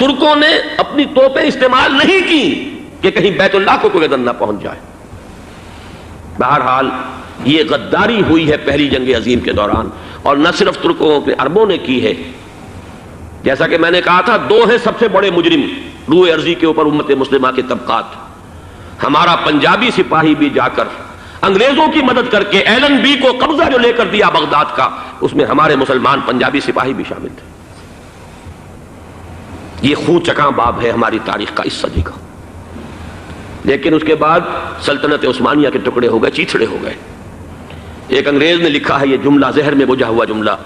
ترکوں نے اپنی توپیں استعمال نہیں کی کہ کہیں بیت اللہ کو کوئی اذن نہ پہنچ جائے. بہرحال یہ غداری ہوئی ہے پہلی جنگ عظیم کے دوران، اور نہ صرف ترکوں کے، عربوں نے کی ہے. جیسا کہ میں نے کہا تھا، دو ہیں سب سے بڑے مجرم روئے ارضی کے اوپر امت مسلمہ کے طبقات. ہمارا پنجابی سپاہی بھی جا کر انگریزوں کی مدد کر کے ایلن بی کو قبضہ جو لے کر دیا بغداد کا، اس میں ہمارے مسلمان پنجابی سپاہی بھی شامل تھے. یہ خون چکاں باب ہے ہماری تاریخ کا اس صدی کا. لیکن اس کے بعد سلطنت عثمانیہ کے ٹکڑے ہو گئے، چیتھڑے ہو گئے. ایک انگریز نے لکھا ہے یہ جملہ، زہر میں بجھا ہوا جملہ،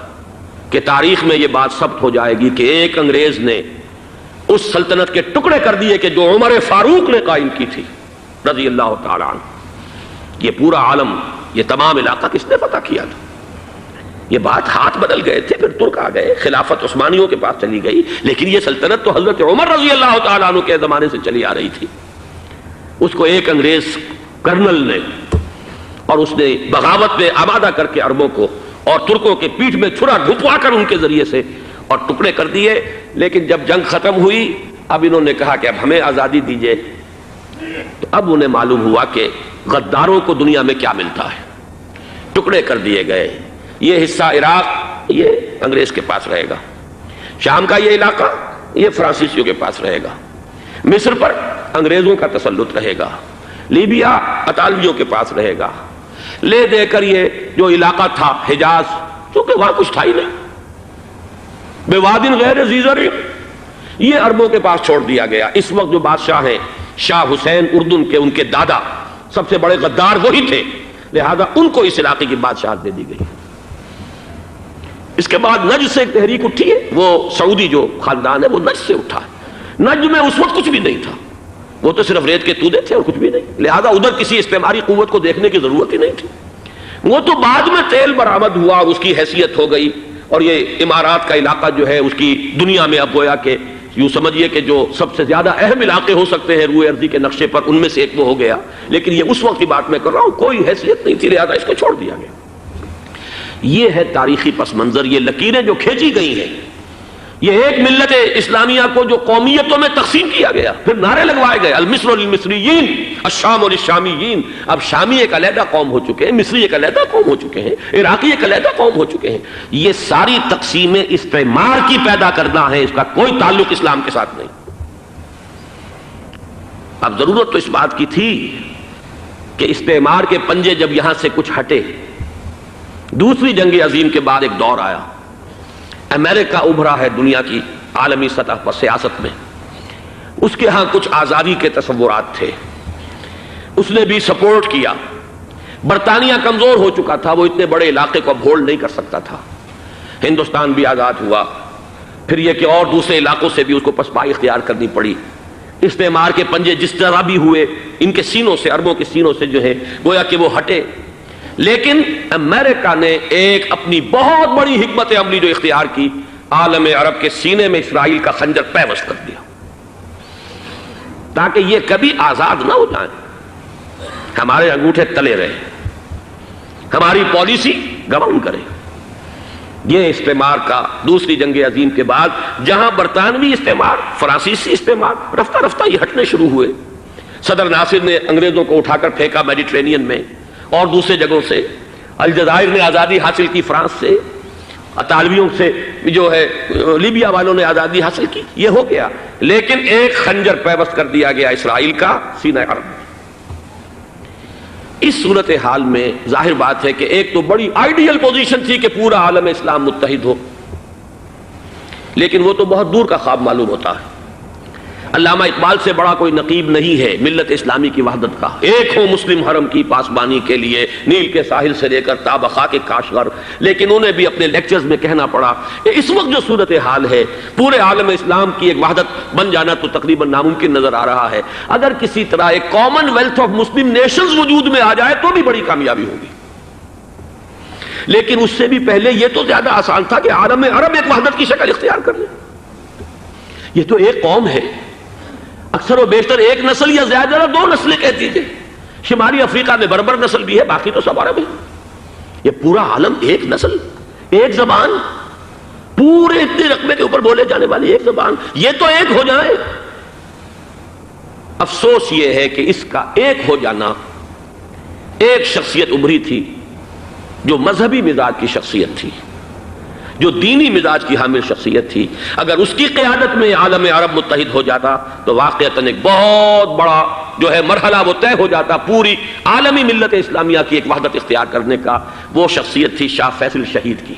کہ تاریخ میں یہ بات ثبت ہو جائے گی کہ ایک انگریز نے اس سلطنت کے ٹکڑے کر دیے کہ جو عمر فاروق نے قائم کی تھی رضی اللہ تعالی عنہ. یہ پورا عالم، یہ تمام علاقہ کس نے فتح کیا تھا؟ یہ بات ہاتھ بدل گئے تھے، پھر ترک آ گئے، خلافت عثمانیوں کے پاس چلی گئی، لیکن یہ سلطنت تو حضرت عمر رضی اللہ تعالی عنہ کے زمانے سے چلی آ رہی تھی. اس کو ایک انگریز کرنل نے، اور اس نے بغاوت میں آمادہ کر کے عربوں کو اور ترکوں کے پیٹھ میں چھرا ڈھپوا کر ان کے ذریعے سے اور ٹکڑے کر دیے. لیکن جب جنگ ختم ہوئی، اب انہوں نے کہا کہ اب ہمیں آزادی دیجیے. تو اب انہیں معلوم ہوا کہ غداروں کو دنیا میں کیا ملتا ہے. ٹکڑے کر دیے گئے. یہ حصہ عراق یہ انگریز کے پاس رہے گا، شام کا یہ علاقہ یہ فرانسیسیوں کے پاس رہے گا، مصر پر انگریزوں کا تسلط رہے گا، لیبیا اطالویوں کے پاس رہے گا. لے دے کر یہ جو علاقہ تھا حجاز، چونکہ وہاں کچھ تھا ہی نہیں، بوادن غیر ذی زرع، یہ عربوں کے پاس چھوڑ دیا گیا. اس وقت جو بادشاہ ہیں شاہ حسین اردن کے، ان کے دادا سب سے بڑے غدار وہی تھے، لہذا ان کو اس علاقے کی بادشاہت دے دی گئی. اس کے بعد نجد سے ایک تحریک اٹھی ہے، وہ سعودی جو خاندان ہے وہ نجد سے اٹھا ہے. نجد میں اس وقت کچھ بھی نہیں تھا، وہ تو صرف ریت کے تودے تھے اور کچھ بھی نہیں، لہذا ادھر کسی استعماری قوت کو دیکھنے کی ضرورت ہی نہیں تھی. وہ تو بعد میں تیل برآمد ہوا اور اس کی حیثیت ہو گئی، اور یہ امارات کا علاقہ جو ہے اس کی دنیا میں اب گویا کہ یوں سمجھیے کہ جو سب سے زیادہ اہم علاقے ہو سکتے ہیں روئے ارضی کے نقشے پر، ان میں سے ایک وہ ہو گیا. لیکن یہ اس وقت کی بات میں کر رہا ہوں، کوئی حیثیت نہیں تھی، لہذا اس کو چھوڑ دیا گیا. یہ ہے تاریخی پس منظر، یہ لکیریں جو کھینچی گئی ہیں. یہ ایک ملت اسلامیہ کو جو قومیتوں میں تقسیم کیا گیا، پھر نعرے لگوائے گئے المصر للمصریین الشام للشامیین. اب شامی ایک علیحدہ قوم ہو چکے ہیں، مصری ایک علیحدہ قوم ہو چکے ہیں، عراقی ایک علیحدہ قوم ہو چکے ہیں. یہ ساری تقسیمیں استعمار کی پیدا کرنا ہے، اس کا کوئی تعلق اسلام کے ساتھ نہیں. اب ضرورت تو اس بات کی تھی کہ استعمار کے پنجے جب یہاں سے کچھ ہٹے، دوسری جنگ عظیم کے بعد ایک دور آیا، امریکہ ابھرا ہے دنیا کی عالمی سطح پر سیاست میں. اس کے ہاں کچھ آزادی کے تصورات تھے، اس نے بھی سپورٹ کیا. برطانیہ کمزور ہو چکا تھا، وہ اتنے بڑے علاقے کو اب ہولڈ نہیں کر سکتا تھا. ہندوستان بھی آزاد ہوا، پھر یہ کہ اور دوسرے علاقوں سے بھی اس کو پسپائی اختیار کرنی پڑی. استعمار کے پنجے جس طرح بھی ہوئے، ان کے سینوں سے، عربوں کے سینوں سے جو ہے گویا کہ وہ ہٹے. لیکن امریکہ نے ایک اپنی بہت بڑی حکمت عملی جو اختیار کی، عالم عرب کے سینے میں اسرائیل کا خنجر پیوست کر دیا، تاکہ یہ کبھی آزاد نہ ہو جائیں، ہمارے انگوٹھے تلے رہے، ہماری پالیسی گورن کرے. یہ استعمار کا دوسری جنگ عظیم کے بعد، جہاں برطانوی استعمار، فرانسیسی استعمار رفتہ رفتہ یہ ہٹنے شروع ہوئے. صدر ناصر نے انگریزوں کو اٹھا کر پھینکا میڈیٹرینین میں اور دوسرے جگہوں سے. الجزائر نے آزادی حاصل کی فرانس سے، اطالویوں سے جو ہے لیبیا والوں نے آزادی حاصل کی، یہ ہو گیا. لیکن ایک خنجر پیوست کر دیا گیا اسرائیل کا سینہ عرب میں. اس صورتحال میں ظاہر بات ہے کہ ایک تو بڑی آئیڈیل پوزیشن تھی کہ پورا عالم اسلام متحد ہو، لیکن وہ تو بہت دور کا خواب معلوم ہوتا ہے. علامہ اقبال سے بڑا کوئی نقیب نہیں ہے ملت اسلامی کی وحدت کا. ایک ہو مسلم حرم کی پاسبانی کے لیے، نیل کے ساحل سے لے کر تابخا کے کاشغر. لیکن انہیں بھی اپنے لیکچرز میں کہنا پڑا کہ اس وقت جو صورتحال ہے، پورے عالم اسلام کی ایک وحدت بن جانا تو تقریباً ناممکن نظر آ رہا ہے. اگر کسی طرح ایک common wealth of Muslim nations وجود میں آ جائے تو بھی بڑی کامیابی ہوگی. لیکن اس سے بھی پہلے یہ تو زیادہ آسان تھا کہ عالم عرب ایک وحدت کی شکل اختیار کر لے. یہ تو ایک قوم ہے، اکثر و بیشتر ایک نسل یا زیادہ دو نسلیں کہتی تھے. شمالی افریقہ میں بربر نسل بھی ہے، باقی تو سب عرب ہے. یہ پورا عالم ایک نسل، ایک زبان، پورے اتنے رقبے کے اوپر بولے جانے والی ایک زبان، یہ تو ایک ہو جائے۔ افسوس یہ ہے کہ اس کا ایک ہو جانا، ایک شخصیت ابھری تھی جو مذہبی مزاج کی شخصیت تھی، جو دینی مزاج کی حامل شخصیت تھی، اگر اس کی قیادت میں عالم عرب متحد ہو جاتا تو واقعتاً ایک بہت بڑا جو ہے مرحلہ وہ طے ہو جاتا پوری عالمی ملت اسلامیہ کی ایک وحدت اختیار کرنے کا۔ وہ شخصیت تھی شاہ فیصل شہید کی،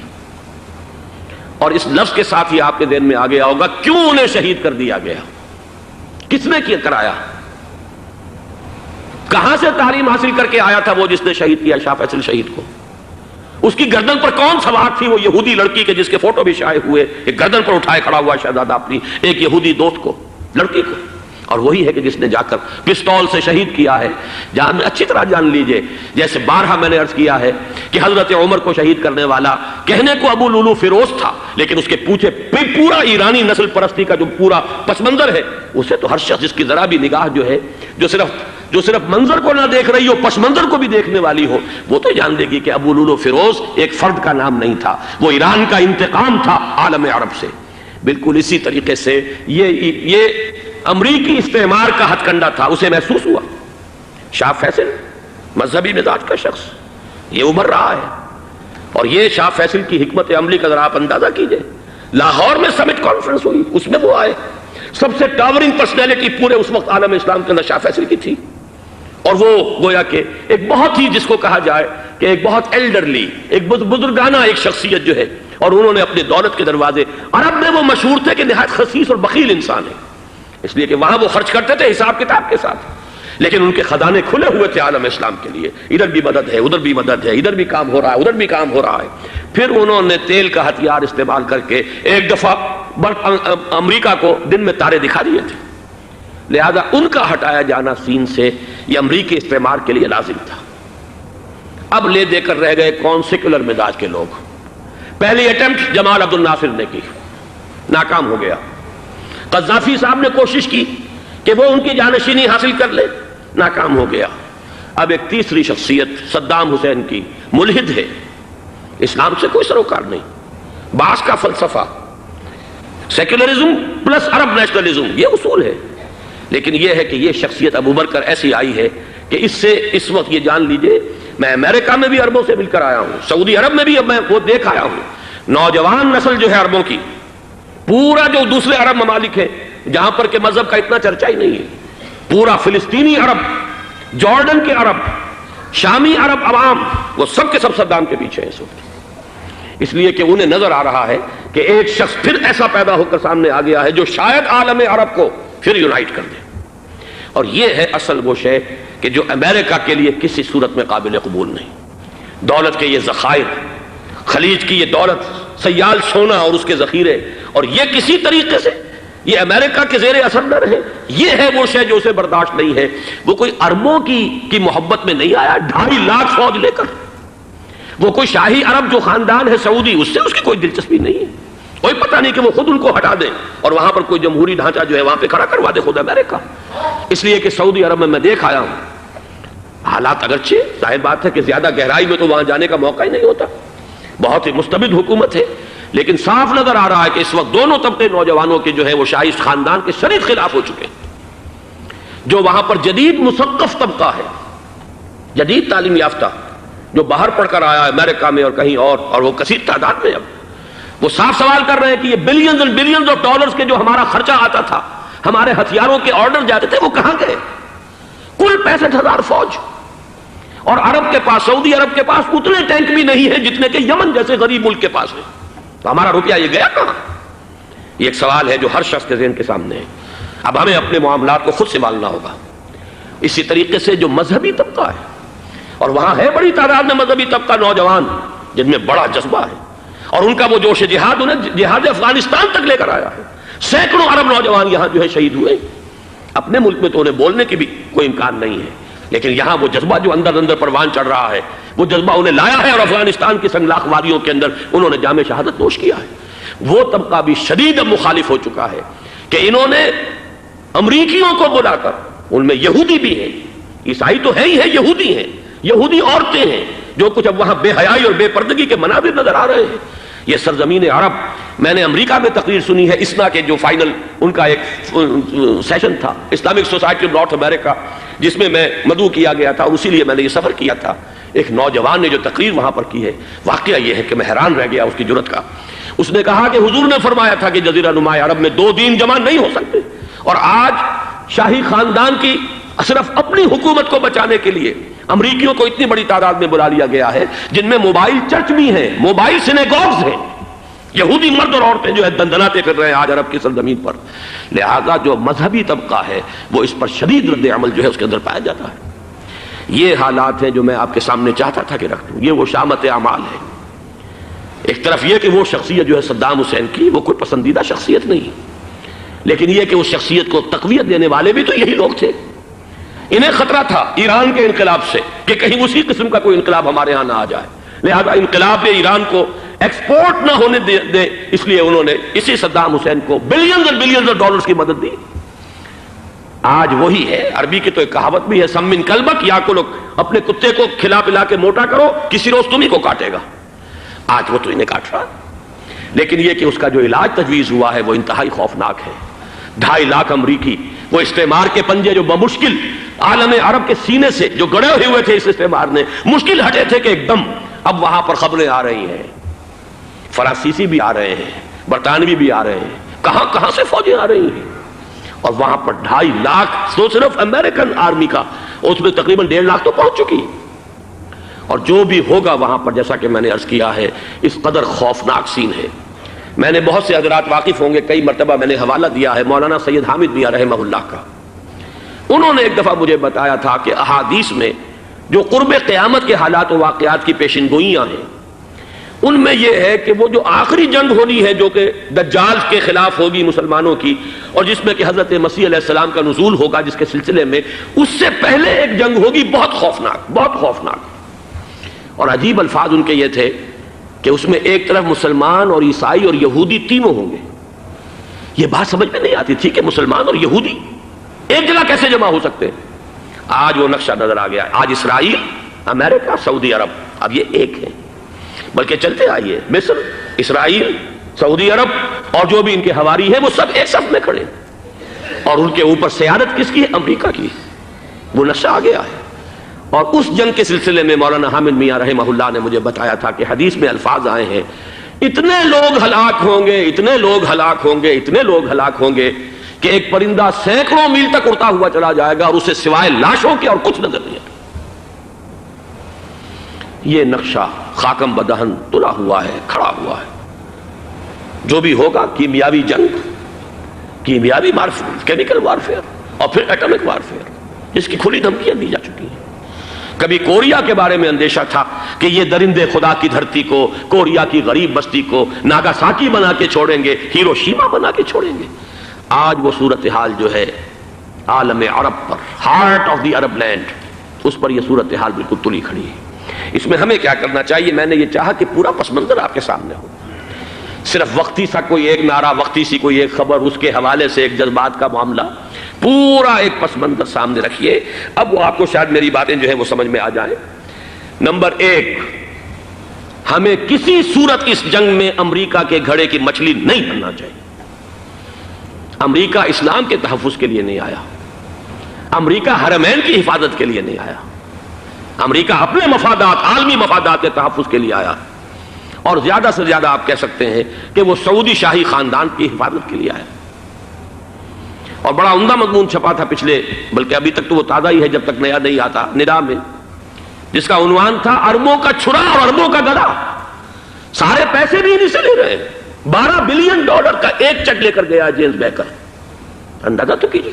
اور اس لفظ کے ساتھ ہی آپ کے ذہن میں آ گیا ہوگا کیوں انہیں شہید کر دیا گیا، کس نے کیا کرایا، کہاں سے تعلیم حاصل کر کے آیا تھا وہ جس نے شہید کیا شاہ فیصل شہید کو، اس کی گردن پر کون سوار تھی، وہ یہودی لڑکی کے جس کے فوٹو بھی شائع ہوئے، ایک گردن پر اٹھائے کھڑا ہوا شہزادہ اپنی ایک یہودی دوست کو، لڑکی کو، اور وہی ہے کہ جس نے جا کر پستول سے شہید کیا ہے۔ جہاں میں اچھی طرح جان لیجئے، جیسے بارہا میں نے عرض کیا ہے کہ حضرت عمر کو شہید کرنے والا کہنے کو ابو لولو فیروز تھا، لیکن اس کے پیچھے پورا ایرانی نسل پرستی کا جو پورا پس منظر ہے، اسے تو ہر شخص جس کی ذرا بھی نگاہ جو ہے جو صرف منظر کو نہ دیکھ رہی ہو، پس منظر کو بھی دیکھنے والی ہو، وہ تو جان لے گی کہ ابو لولو فیروز ایک فرد کا نام نہیں تھا، وہ ایران کا انتقام تھا عالم عرب سے۔ بالکل اسی طریقے سے یہ امریکی استعمار کا ہتھ کنڈا تھا، اسے محسوس ہوا۔ شاہ فیصل مذہبی مزاج کا شخص یہ ابھر رہا ہے، اور یہ شاہ فیصل کی حکمت عملی کا ذرا آپ اندازہ کیجئے۔ لاہور میں سمٹ کانفرنس ہوئی، اس میں وہ آئے، سب سے ٹاورنگ پرسنالٹی پورے اس وقت عالم اسلام کے اندر شاہ فیصل کی تھی، اور وہ گویا کہ ایک بہت ہی جس کو کہا جائے کہ ایک بہت ایلڈرلی، ایک بزرگانہ ایک شخصیت جو ہے، اور انہوں نے اپنے دولت کے دروازے، عرب میں وہ مشہور تھے کہ نہایت خسیس اور بخیل انسان ہے، اس لیے کہ وہاں وہ خرچ کرتے تھے حساب کتاب کے ساتھ، لیکن ان کے خزانے کھلے ہوئے تھے عالم اسلام کے لیے، ادھر بھی مدد ہے، ادھر بھی مدد ہے، ادھر بھی کام ہو رہا ہے، ادھر بھی کام ہو رہا ہے۔ پھر انہوں نے تیل کا ہتھیار استعمال کر کے ایک دفعہ امریکہ کو دن میں تارے دکھا دیے تھے، لہذا ان کا ہٹایا جانا سین سے یہ امریکی استعمار کے لیے لازم تھا۔ اب لے دے کر رہ گئے کون؟ سیکولر مزاج کے لوگ۔ پہلی اٹیمپٹ جمال عبد الناصر نے کی، ناکام ہو گیا۔ قذافی صاحب نے کوشش کی کہ وہ ان کی جانشینی حاصل کر لے، ناکام ہو گیا۔ اب ایک تیسری شخصیت صدام حسین کی، ملحد ہے، اسلام سے کوئی سروکار نہیں، باس کا فلسفہ، سیکولرزم پلس عرب نیشنلزم، یہ اصول ہے، لیکن یہ ہے کہ یہ شخصیت ابو بکر ایسی آئی ہے کہ اس سے اس وقت یہ جان لیجئے، میں امریکہ میں بھی عربوں سے مل کر آیا ہوں، سعودی عرب میں بھی اب میں وہ دیکھ آیا ہوں، نوجوان نسل جو ہے عربوں کی، پورا جو دوسرے عرب ممالک ہیں جہاں پر کہ مذہب کا اتنا چرچا ہی نہیں ہے، پورا فلسطینی عرب، جارڈن کے عرب، شامی عرب عوام، وہ سب کے سب صدام کے پیچھے ہیں اس وقت، اس لیے کہ انہیں نظر آ رہا ہے کہ ایک شخص پھر ایسا پیدا ہو کر سامنے آ گیا ہے جو شاید عالم عرب کو پھر یونائٹ کر دے، اور یہ ہے اصل وہ شے کہ جو امریکہ کے لیے کسی صورت میں قابل قبول نہیں۔ دولت کے یہ ذخائر، خلیج کی یہ دولت، سیال سونا اور اس کے ذخیرے، اور یہ کسی طریقے سے یہ امریکہ کے زیر اثر نہ رہے، یہ ہے وہ شے جو اسے برداشت نہیں ہے۔ وہ کوئی اربوں کی محبت میں نہیں آیا 2.5 لاکھ فوج لے کر، وہ کوئی شاہی عرب جو خاندان ہے سعودی، اس سے اس کی کوئی دلچسپی نہیں ہے، کوئی پتہ نہیں کہ وہ خود ان کو ہٹا دے اور وہاں پر کوئی جمہوری ڈھانچہ جو ہے وہاں پہ کھڑا کروا دے خود امریکہ۔ اس لیے کہ سعودی عرب میں دیکھ آیا ہوں، حالات اگرچہ ظاہر بات ہے کہ زیادہ گہرائی میں تو وہاں جانے کا موقع ہی نہیں ہوتا، بہت ہی مستبد حکومت ہے، لیکن صاف نظر آ رہا ہے کہ اس وقت دونوں طبقے نوجوانوں کے جو ہے وہ شاہی خاندان کے شدید خلاف ہو چکے ہیں۔ جو وہاں پر جدید مثقف طبقہ ہے، جدید تعلیم یافتہ، جو باہر پڑھ کر آیا ہے امریکہ میں اور کہیں اور وہ کثیر تعداد میں، اب وہ صاف سوال کر رہے ہیں کہ یہ billions and billions of dollars کے جو ہمارا خرچہ آتا تھا، ہمارے ہتھیاروں کے آرڈر جاتے تھے، وہ کہاں گئے؟ کل 65,000 فوج، اور عرب کے پاس، سعودی عرب کے پاس اتنے ٹینک بھی نہیں ہیں جتنے کہ یمن جیسے غریب ملک کے پاس ہے، تو ہمارا روپیہ یہ گیا کہاں؟ یہ ایک سوال ہے جو ہر شخص کے ذہن کے سامنے ہے۔ اب ہمیں اپنے معاملات کو خود سنبھالنا ہوگا۔ اسی طریقے سے جو مذہبی طبقہ ہے، اور وہاں ہے بڑی تعداد میں مذہبی طبقہ نوجوان جن میں بڑا جذبہ ہے، اور ان کا وہ جوش جہاد انہیں جہاد افغانستان تک لے کر آیا ہے، سینکڑوں عرب نوجوان یہاں جو ہے شہید ہوئے۔ اپنے ملک میں تو انہیں بولنے کی بھی کوئی امکان نہیں ہے، لیکن یہاں وہ جذبہ جو اندر اندر پروان چڑھ رہا ہے، وہ جذبہ انہیں لایا ہے، اور افغانستان کی سنگلاخ وادیوں کے اندر انہوں نے جام شہادت نوش کیا ہے۔ وہ طبقہ بھی شدید اب مخالف ہو چکا ہے کہ انہوں نے امریکیوں کو بلا کر، ان میں یہودی بھی ہیں، عیسائی تو ہے ہی ہے، یہودی ہیں، یہودی عورتیں ہیں، جو کچھ اب وہاں بے حیائی اور بے پردگی کے مناظر نظر آ رہے ہیں، یہ سرزمین عرب، میں نے امریکہ میں تقریر سنی ہے، اسنا کے جو فائنل ان کا ایک سیشن تھا، اسلامک سوسائٹی آف نارتھ امریکہ، جس میں میں مدعو کیا گیا تھا، اور اسی لیے میں نے یہ سفر کیا تھا۔ ایک نوجوان نے جو تقریر وہاں پر کی ہے، واقعہ یہ ہے کہ میں حیران رہ گیا اس کی جرأت کا۔ اس نے کہا کہ حضور نے فرمایا تھا کہ جزیرہ نما عرب میں 2 دین جمع نہیں ہو سکتے، اور آج شاہی خاندان کی صرف اپنی حکومت کو بچانے کے لیے امریکیوں کو اتنی بڑی تعداد میں بلا لیا گیا ہے، جن میں موبائل چرچ بھی ہیں، موبائل سینیگوگز ہیں، یہودی مرد اور عورتیں جو ہے دندناتے پھر رہے ہیں آج عرب کی سرزمین پر۔ لہذا جو مذہبی طبقہ ہے وہ اس پر شدید رد عمل جو ہے اس کے اندر پایا جاتا ہے۔ یہ حالات ہیں جو میں آپ کے سامنے چاہتا تھا کہ رکھ دوں۔ یہ وہ شامت اعمال ہے۔ ایک طرف یہ کہ وہ شخصیت جو ہے صدام حسین کی، وہ کوئی پسندیدہ شخصیت نہیں، لیکن یہ کہ اس شخصیت کو تقویت دینے والے بھی تو یہی لوگ تھے۔ انہیں خطرہ تھا ایران کے انقلاب سے کہ کہیں اسی قسم کا کوئی انقلاب ہمارے ہاں نہ آ جائے، لہذا انقلاب ایران کو ایکسپورٹ نہ ہونے دے، اس لیے انہوں نے اسی صدام حسین کو بلینز اور بلینز آف ڈالرز کی مدد دی۔ آج وہی ہے۔ عربی کی تو ایک کہاوت بھی ہے، سمن کلبک، یا کو لوگ اپنے کتے کو کھلا پلا کے موٹا کرو، کسی روز تمہیں کو کاٹے گا۔ آج وہ تو انہیں کاٹ رہا، لیکن یہ کہ اس کا جو علاج تجویز ہوا ہے وہ انتہائی خوفناک ہے۔ 2.5 لاکھ امریکی وہ استعمار کے پنجے جو بمشکل عالم عرب کے سینے سے جو گڑے ہوئے تھے اس استعمار نے، مشکل ہٹے تھے کہ ایک دم اب وہاں پر خبریں آ رہی ہیں، فرانسیسی بھی آ رہے ہیں، برطانوی بھی آ رہے ہیں، کہاں کہاں سے فوجیں آ رہی ہیں، اور وہاں پر 2.5 لاکھ تو صرف امریکن آرمی کا، اس میں تقریباً 1.5 لاکھ تو پہنچ چکی، اور جو بھی ہوگا وہاں پر جیسا کہ میں نے عرض کیا ہے اس قدر خوفناک سین ہے۔ میں نے بہت سے حضرات واقف ہوں گے، کئی مرتبہ میں نے حوالہ دیا ہے مولانا سید حامد میاں رحمہ اللہ کا۔ انہوں نے ایک دفعہ مجھے بتایا تھا کہ احادیث میں جو قرب قیامت کے حالات و واقعات کی پیشن گوئیاں ہیں، ان میں یہ ہے کہ وہ جو آخری جنگ ہونی ہے جو کہ دجال کے خلاف ہوگی مسلمانوں کی، اور جس میں کہ حضرت مسیح علیہ السلام کا نزول ہوگا، جس کے سلسلے میں اس سے پہلے ایک جنگ ہوگی بہت خوفناک، بہت خوفناک۔ اور عجیب الفاظ ان کے یہ تھے کہ اس میں ایک طرف مسلمان اور عیسائی اور یہودی تینوں ہوں گے۔ یہ بات سمجھ میں نہیں آتی تھی کہ مسلمان اور یہودی ایک جگہ کیسے جمع ہو سکتے ہیں۔ آج وہ نقشہ نظر آ گیا ہے۔ آج اسرائیل، امریکہ، سعودی عرب اب یہ ایک ہیں، بلکہ چلتے آئیے، مصر، اسرائیل، سعودی عرب اور جو بھی ان کے حواری ہیں وہ سب ایک صف میں کھڑے ہیں، اور ان کے اوپر سیادت کس کی ہے؟ امریکہ کی۔ وہ نقشہ آ گیا ہے۔ اور اس جنگ کے سلسلے میں مولانا حامد میاں رحمہ اللہ نے مجھے بتایا تھا کہ حدیث میں الفاظ آئے ہیں، اتنے لوگ ہلاک ہوں گے، اتنے لوگ ہلاک ہوں گے، اتنے لوگ ہلاک ہوں گے کہ ایک پرندہ سینکڑوں میل تک اڑتا ہوا چلا جائے گا اور اسے سوائے لاشوں کے اور کچھ نظر نہیں آئے گا۔ یہ نقشہ خاکم بدہن تلا ہوا ہے، کھڑا ہوا ہے۔ جو بھی ہوگا کیمیاوی جنگ، کیمیاوی وارفیئر، کیمیکل وارفیئر، اور پھر ایٹمک وارفیئر، جس کی کھلی دھمکیاں دی جا چکی ہیں۔ کبھی کوریا کے بارے میں اندیشہ تھا کہ یہ درندے خدا کی دھرتی کو، کوریا کی غریب بستی کو ناگاساکی بنا کے چھوڑیں گے، ہیروشیما بنا کے چھوڑیں گے۔ آج وہ صورتحال جو ہے عالم عرب پر، heart of the Arab land, اس پر یہ صورتحال بالکل تلی کھڑی ہے۔ اس میں ہمیں کیا کرنا چاہیے؟ میں نے یہ چاہا کہ پورا پس منظر آپ کے سامنے ہو، صرف وقتی سا کوئی ایک نعرہ، وقتی سی کوئی ایک خبر، اس کے حوالے سے ایک جذبات کا معاملہ، پورا ایک پس منظر سامنے رکھیے۔ اب وہ آپ کو شاید میری باتیں جو ہیں وہ سمجھ میں آ جائیں۔ نمبر 1، ہمیں کسی صورت اس جنگ میں امریکہ کے گھڑے کی مچھلی نہیں بننا چاہیے۔ امریکہ اسلام کے تحفظ کے لیے نہیں آیا، امریکہ حرمین کی حفاظت کے لیے نہیں آیا، امریکہ اپنے مفادات، عالمی مفادات کے تحفظ کے لیے آیا، اور زیادہ سے زیادہ آپ کہہ سکتے ہیں کہ وہ سعودی شاہی خاندان کی حفاظت کے لیے آیا۔ اور بڑا عمدہ مضمون چھپا تھا پچھلے، بلکہ ابھی تک تو وہ تازہ ہی ہے جب تک نیا نہیں آتا، ندا میں، جس کا عنوان تھا اربوں کا چھرا اور اربوں کا گدا۔ سارے پیسے بھی انہیں سے لے رہے ہیں۔ $12 بلین کا ایک چیک لے کر گیا جیمز بیکر۔ اندازہ تو کیجیے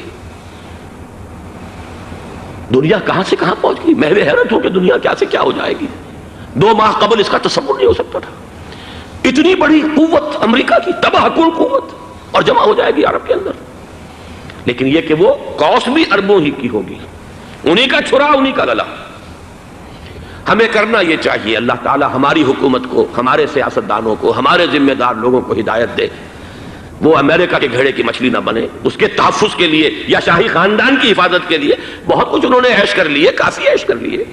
دنیا کہاں سے کہاں پہنچ گئی۔ میں حیرت ہوں کہ دنیا کیا سے کیا ہو جائے گی۔ 2 ماہ قبل اس کا تصور نہیں ہو سکتا تھا۔ اتنی بڑی قوت امریکہ کی، تباہ کن قوت، اور جمع ہو جائے گی عرب کے اندر۔ لیکن یہ کہ وہ کاسٹ بھی اربوں ہی کی ہوگی، انہی کا چھرا، انہی کا گلا۔ ہمیں کرنا یہ چاہیے، اللہ تعالی ہماری حکومت کو، ہمارے سیاستدانوں کو، ہمارے ذمہ دار لوگوں کو ہدایت دے، وہ امریکہ کے گھڑے کی مچھلی نہ بنے۔ اس کے تحفظ کے لیے یا شاہی خاندان کی حفاظت کے لیے بہت کچھ انہوں نے عیش کر لیے، کافی عیش کر لیے،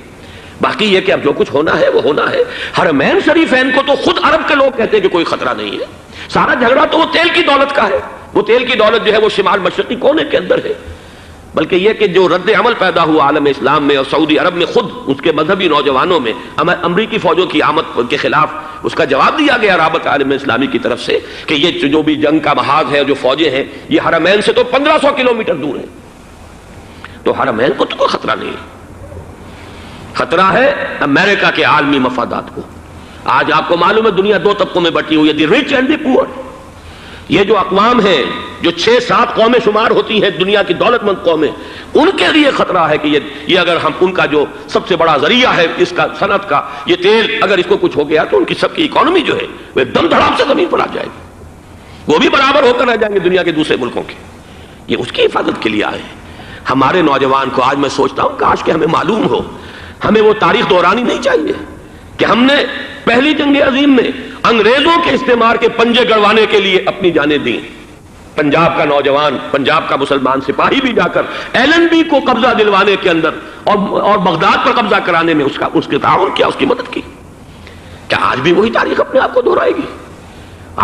باقی یہ کہ اب جو کچھ ہونا ہے وہ ہونا ہے. حرمین شریفین کو تو خود عرب کے لوگ کہتے ہیں کہ کوئی خطرہ نہیں ہے. سارا جھگڑا تو وہ تیل کی دولت کا ہے. وہ تیل کی دولت جو ہے وہ شمال مشرقی کونے کے اندر ہے. بلکہ یہ کہ جو رد عمل پیدا ہوا عالم اسلام میں اور سعودی عرب میں خود اس کے مذہبی نوجوانوں میں امریکی فوجوں کی آمد کے خلاف اس کا جواب دیا گیا رابطہ عالم اسلامی کی طرف سے کہ یہ جو بھی جنگ کا محاذ ہے جو فوجیں ہیں یہ حرمین سے تو 1500 کلومیٹر دور ہیں. تو حرمین کو تو کوئی خطرہ نہیں ہے. خطرہ ہے امریکہ کے عالمی مفادات کو. آج آپ کو معلوم ہے دنیا دو طبقوں میں بٹی ہوئی ہے, دی رچ اینڈ دی پور. یہ جو اقوام ہیں جو 6-7 قومیں شمار ہوتی ہیں دنیا کی دولت مند قومیں, ان کے لیے خطرہ ہے کہ یہ اگر ہم ان کا جو سب سے بڑا ذریعہ ہے اس کا صنعت کا یہ تیل اگر اس کو کچھ ہو گیا تو ان کی سب کی اکانومی جو ہے وہ ایک دم دھڑام سے زمین پر آ جائے گی. وہ بھی برابر ہو کر رہ جائیں گے دنیا کے دوسرے ملکوں کے. یہ اس کی حفاظت کے لیے آئے ہیں. ہمارے نوجوان کو آج میں سوچتا ہوں کاش کہ ہمیں معلوم ہو, ہمیں وہ تاریخ دہرانی نہیں چاہیے کہ ہم نے پہلی جنگ عظیم میں انگریزوں کے استعمار کے پنجے گڑوانے کے لیے اپنی جانیں دیں. پنجاب کا نوجوان, پنجاب کا مسلمان سپاہی بھی جا کر ایلن بی کو قبضہ دلوانے کے اندر اور بغداد پر قبضہ کرانے میں اس کے تعاون کیا, اس کی مدد کی. کیا آج بھی وہی تاریخ اپنے آپ کو دہرائے گی؟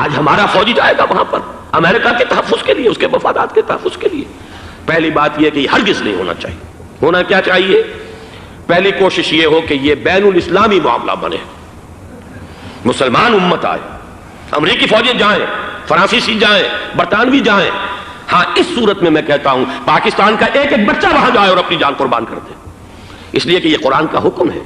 آج ہمارا فوجی جائے گا وہاں پر امریکہ کے تحفظ کے لیے, اس کے مفادات کے تحفظ کے لیے. پہلی بات یہ کہ یہ ہرگز نہیں ہونا چاہیے. ہونا کیا چاہیے؟ پہلی کوشش یہ ہو کہ یہ بین الاسلامی معاملہ بنے, مسلمان امت آئے, امریکی فوجیں جائیں, فرانسیسی جائیں, برطانوی جائیں. ہاں اس صورت میں کہتا ہوں پاکستان کا ایک ایک بچہ وہاں جائے اور اپنی جان قربان کر دے, اس لیے کہ یہ قرآن کا حکم ہے.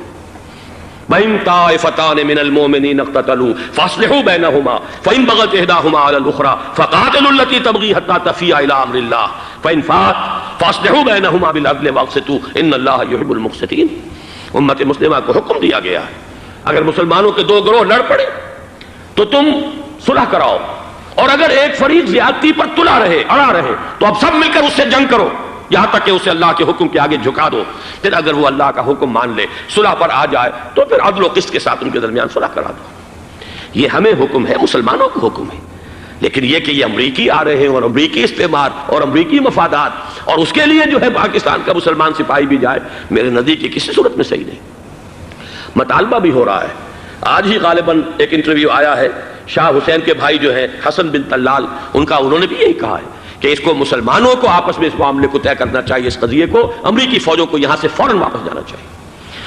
وَإِن طَائِفَتَانِ مِنَ الْمُؤْمِنِينَ اقْتَتَلُوا فَأَصْلِحُوا بَيْنَهُمَا فَإِن بَغَتْ إِحْدَاهُمَا عَلَى الْأُخْرَى فَقَاتِلُوا الَّتِي تَبْغِي حَتَّى تَفِيءَ إِلَى أَمْرِ اللَّهِ فَإِن فَاءَتْ فَأَصْلِحُوا بَيْنَهُمَا بِالْعَدْلِ وَأَقْسِطُوا إِنَّ اللَّهَ يُحِبُّ الْمُقْسِطِينَ. امت مسلمہ کو حکم دیا گیا ہے اگر مسلمانوں کے دو گروہ لڑ پڑے تو تم صلح کراؤ, اور اگر ایک فریق زیادتی پر تلا رہے, اڑا رہے, تو اب سب مل کر اس سے جنگ کرو یہاں تک کہ اسے اللہ کے حکم کے آگے جھکا دو. پھر اگر وہ اللہ کا حکم مان لے, صلح پر آ جائے, تو پھر عدل و قسط کے ساتھ ان کے درمیان صلح کرا دو. یہ ہمیں حکم ہے, مسلمانوں کو حکم ہے. لیکن یہ کہ یہ امریکی آ رہے ہیں اور امریکی استعمار اور امریکی مفادات, اور اس کے لیے جو ہے پاکستان کا مسلمان سپاہی بھی جائے, میرے نزدیک کی کسی صورت میں صحیح نہیں. مطالبہ بھی ہو رہا ہے. آج ہی غالباً ایک انٹرویو آیا ہے, شاہ حسین کے بھائی جو ہیں حسن بن طلال, انہوں نے بھی یہی کہا ہے کہ اس کو مسلمانوں کو آپس میں اس معاملے کو طے کرنا چاہیے, اس قضیے کو, امریکی فوجوں کو یہاں سے فوراً واپس جانا چاہیے.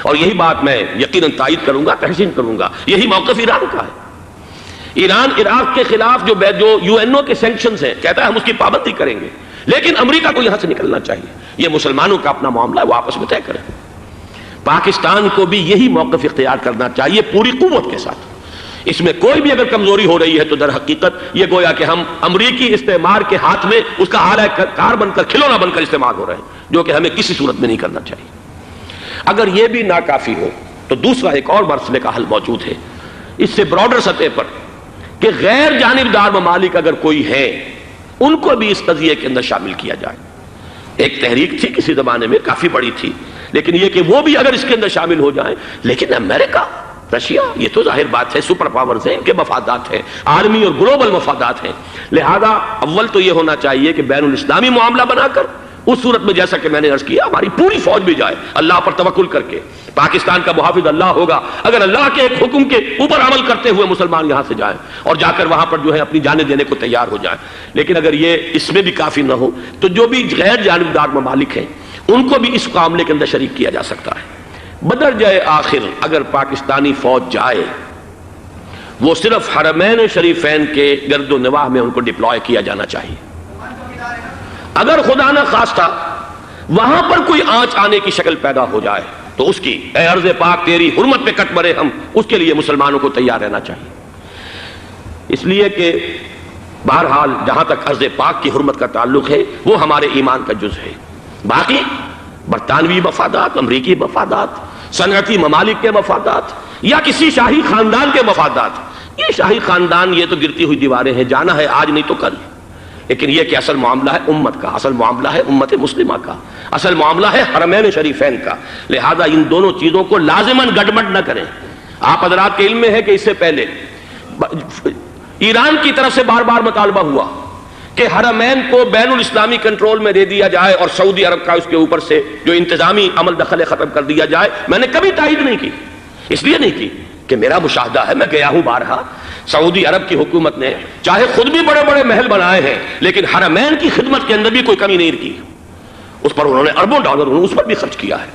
اور یہی بات میں یقیناً تائید کروں گا, تحسین کروں گا. یہی موقف ایران کا ہے. ایران عراق کے خلاف جو UN کے سینکشنز ہیں کہتا ہے ہم اس کی پابندی کریں گے, لیکن امریکہ کو یہاں سے نکلنا چاہیے. یہ مسلمانوں کا اپنا معاملہ ہے, وہ آپس میں طے کریں. پاکستان کو بھی یہی موقف اختیار کرنا چاہیے پوری قوت کے ساتھ. اس میں کوئی بھی اگر کمزوری ہو رہی ہے تو در حقیقت یہ گویا کہ ہم امریکی استعمار کے ہاتھ میں اس کا آلہ کار بن کر, کھلونا بن کر استعمال ہو رہے ہیں, جو کہ ہمیں کسی صورت میں نہیں کرنا چاہیے. اگر یہ بھی ناکافی ہو تو دوسرا ایک اور مسئلے کا حل موجود ہے اس سے براڈر سطح پر, کہ غیر جانبدار ممالک اگر کوئی ہے ان کو بھی اس قضیے کے اندر شامل کیا جائے. ایک تحریک تھی کسی زمانے میں, کافی بڑی تھی, لیکن یہ کہ وہ بھی اگر اس کے اندر شامل ہو جائیں. لیکن امریکہ, رشیا, یہ تو ظاہر بات ہے سپر پاورز ہیں, ان کے مفادات ہیں, عالمی اور گلوبل مفادات ہیں. لہذا اول تو یہ ہونا چاہیے کہ بین الاسلامی معاملہ بنا کر, اس صورت میں جیسا کہ میں نے عرض کیا ہماری پوری فوج بھی جائے اللہ پر توکل کر کے. پاکستان کا محافظ اللہ ہوگا, اگر اللہ کے ایک حکم کے اوپر عمل کرتے ہوئے مسلمان یہاں سے جائیں اور جا کر وہاں پر جو ہے اپنی جانیں دینے کو تیار ہو جائیں. لیکن اگر یہ اس میں بھی کافی نہ ہو تو جو بھی غیر جانبدار ممالک ہیں ان کو بھی اس معاملے کے اندر شریک کیا جا سکتا ہے. بدرجہ آخر اگر پاکستانی فوج جائے وہ صرف حرمین شریفین کے گرد و نواح میں ان کو ڈپلوائے کیا جانا چاہیے. اگر خدا نہ خواستہ وہاں پر کوئی آنچ آنے کی شکل پیدا ہو جائے تو اس کی, اے ارض پاک تیری حرمت پہ کٹ مرے ہم, اس کے لیے مسلمانوں کو تیار رہنا چاہیے. اس لیے کہ بہرحال جہاں تک ارض پاک کی حرمت کا تعلق ہے وہ ہمارے ایمان کا جز ہے. باقی برطانوی مفادات, امریکی مفادات, صنعتی ممالک کے مفادات یا کسی شاہی خاندان کے مفادات, یہ شاہی خاندان یہ تو گرتی ہوئی دیواریں ہیں, جانا ہے آج نہیں تو کل. لیکن یہ کہ اصل معاملہ ہے امت کا, اصل معاملہ ہے امت مسلمہ کا, اصل معاملہ ہے حرمین شریفین کا. لہذا ان دونوں چیزوں کو لازماً گڈمڈ نہ کریں. آپ حضرات کے علم میں ہے کہ اس سے پہلے ایران کی طرف سے بار بار مطالبہ ہوا کہ حرمین کو بین الاسلامی کنٹرول میں دے دیا جائے اور سعودی عرب کا اس کے اوپر سے جو انتظامی عمل دخل ختم کر دیا جائے، میں نے کبھی تائید نہیں کی. اس لیے نہیں کی کہ میرا مشاہدہ ہے، میں گیا ہوں بارہا، سعودی عرب کی حکومت نے چاہے خود بھی بڑے بڑے محل بنائے ہیں لیکن حرمین کی خدمت کے اندر بھی کوئی کمی نہیں کی. اس پر انہوں نے اربوں ڈالر اس پر بھی خرچ کیا ہے.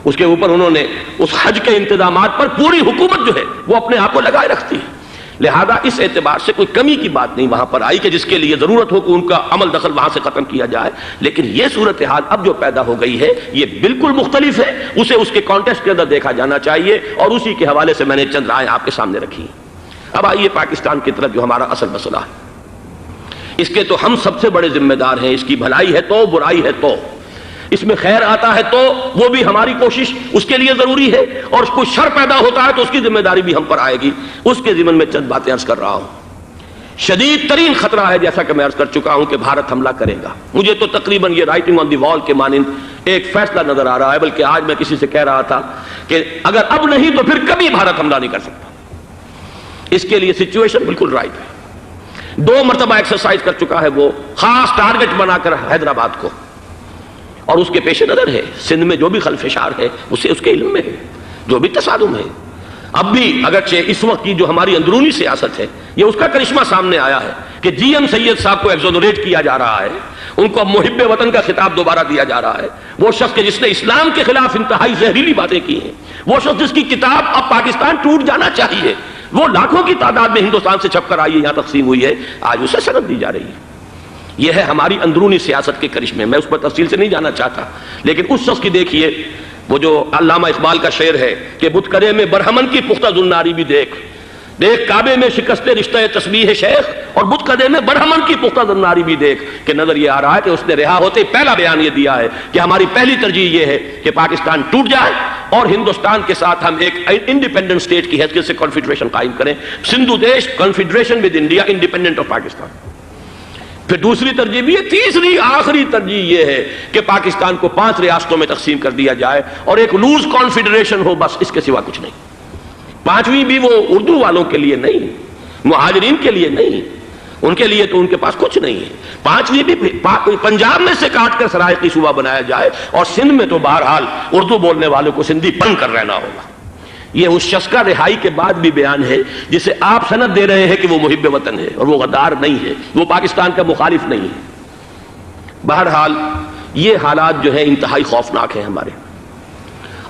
اس کے اوپر انہوں نے اس حج کے انتظامات پر پوری حکومت جو ہے وہ اپنے آپ کو لگائے رکھتی ہے. لہذا اس اعتبار سے کوئی کمی کی بات نہیں وہاں پر آئی کہ جس کے لیے ضرورت ہو کہ ان کا عمل دخل وہاں سے ختم کیا جائے. لیکن یہ صورتحال اب جو پیدا ہو گئی ہے یہ بالکل مختلف ہے، اسے اس کے کانٹیکسٹ کے اندر دیکھا جانا چاہیے اور اسی کے حوالے سے میں نے چند رائے آپ کے سامنے رکھی. اب آئیے پاکستان کی طرف جو ہمارا اصل مسئلہ ہے، اس کے تو ہم سب سے بڑے ذمہ دار ہیں. اس کی بھلائی ہے تو، برائی ہے تو، اس میں خیر آتا ہے تو وہ بھی ہماری کوشش اس کے لیے ضروری ہے، اور کوئی شر پیدا ہوتا ہے تو اس کی ذمہ داری بھی ہم پر آئے گی. اس کے ضمن میں چند باتیں عرض کر رہا ہوں. شدید ترین خطرہ ہے، جیسا کہ میں عرض کر چکا ہوں، کہ بھارت حملہ کرے گا. مجھے تو تقریباً یہ رائٹنگ آن دی وال کے مانند ایک فیصلہ نظر آ رہا ہے، بلکہ آج میں کسی سے کہہ رہا تھا کہ اگر اب نہیں تو پھر کبھی بھارت حملہ نہیں کر سکتا. اس کے لیے سچویشن بالکل رائٹ ہے. 2 مرتبہ ایکسرسائز کر چکا ہے وہ، خاص ٹارگٹ بنا کر حیدرآباد کو، اور اس کے پیش نظر ہے سندھ میں جو بھی خلفشار ہے اسے اس کے علم میں ہے، جو بھی تصادم ہے. اب بھی اگرچہ اس وقت کی جو ہماری اندرونی سیاست ہے یہ اس کا کرشمہ سامنے آیا ہے کہ جی ایم سید صاحب کو ایگزونریٹ کیا جا رہا ہے، ان کو اب محب وطن کا خطاب دوبارہ دیا جا رہا ہے. وہ شخص کہ جس نے اسلام کے خلاف انتہائی زہریلی باتیں کی ہیں، وہ شخص جس کی کتاب اب پاکستان ٹوٹ جانا چاہیے، وہ لاکھوں کی تعداد میں ہندوستان سے چھپ کر آئی ہے، یہاں تقسیم ہوئی ہے، آج اسے سند دی جا رہی ہے. یہ ہے ہماری اندرونی سیاست کے کرشمے. میں اس پر تفصیل سے نہیں جانا چاہتا، لیکن اس شخص کی دیکھیے وہ جو علامہ اقبال کا شعر ہے کہ بتکرے میں برہمن کی پختہ زناری بھی دیکھ، دیکھ کعبے میں شکست رشتہ تسبیح شیخ، اور بتکرے میں برہمن کی پختہ زناری بھی دیکھ. کہ نظر یہ آ رہا ہے کہ اس نے رہا ہوتے پہلا بیان یہ دیا ہے کہ ہماری پہلی ترجیح یہ ہے کہ پاکستان ٹوٹ جائے اور ہندوستان کے ساتھ ہم ایک انڈیپینڈنٹ اسٹیٹ کی حیثیت سے کنفیڈریشن قائم کریں. سندھو دیش confederation with India independent of Pakistan. پھر دوسری ترجیح بھی ہے. تیسری آخری ترجیح یہ ہے کہ پاکستان کو 5 ریاستوں میں تقسیم کر دیا جائے اور ایک لوز کانفیڈریشن ہو، بس اس کے سوا کچھ نہیں. 5ویں بھی وہ اردو والوں کے لیے نہیں، مہاجرین کے لیے نہیں، ان کے لیے تو ان کے پاس کچھ نہیں ہے. 5ویں بھی پنجاب میں سے کاٹ کر سرائیکی صوبہ بنایا جائے، اور سندھ میں تو بہرحال اردو بولنے والوں کو سندھی بن کر رہنا ہوگا. یہ اس شخص کا رہائی کے بعد بھی بیان ہے جسے آپ سند دے رہے ہیں کہ وہ محب وطن ہے، اور وہ غدار نہیں ہے، وہ پاکستان کا مخالف نہیں ہے. بہرحال یہ حالات جو ہیں انتہائی خوفناک ہیں ہمارے.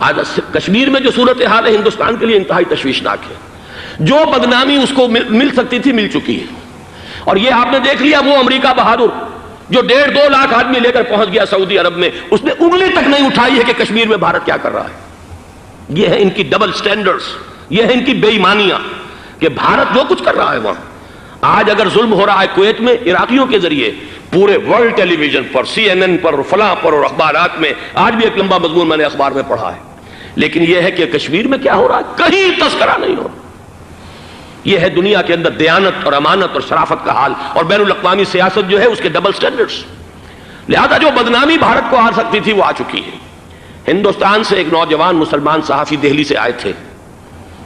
آج کشمیر میں جو صورتحال ہے ہندوستان کے لیے انتہائی تشویشناک ہے. جو بدنامی اس کو مل سکتی تھی مل چکی ہے. اور یہ آپ نے دیکھ لیا وہ امریکہ بہادر جو 1.5-2 لاکھ آدمی لے کر پہنچ گیا سعودی عرب میں، اس نے انگلی تک نہیں اٹھائی ہے کہ کشمیر میں بھارت کیا کر رہا ہے. یہ ہے ان کی ڈبل سٹینڈرز، یہ ہے ان کی بے ایمانیاں کہ بھارت جو کچھ کر رہا ہے وہاں. آج اگر ظلم ہو رہا ہے کویت میں عراقیوں کے ذریعے، پورے ورلڈ ٹیلی ویژن پر، CNN پر، فلاں پر، اور اخبارات میں، آج بھی ایک لمبا مضمون میں نے اخبار میں پڑھا ہے. لیکن یہ ہے کہ کشمیر میں کیا ہو رہا ہے کہیں تذکرہ نہیں ہو. یہ ہے دنیا کے اندر دیانت اور امانت اور شرافت کا حال، اور بین الاقوامی سیاست جو ہے اس کے ڈبل سٹینڈرڈز. لہذا جو بدنامی بھارت کو آ سکتی تھی وہ آ چکی ہے. ہندوستان سے ایک نوجوان مسلمان صحافی دہلی سے آئے تھے،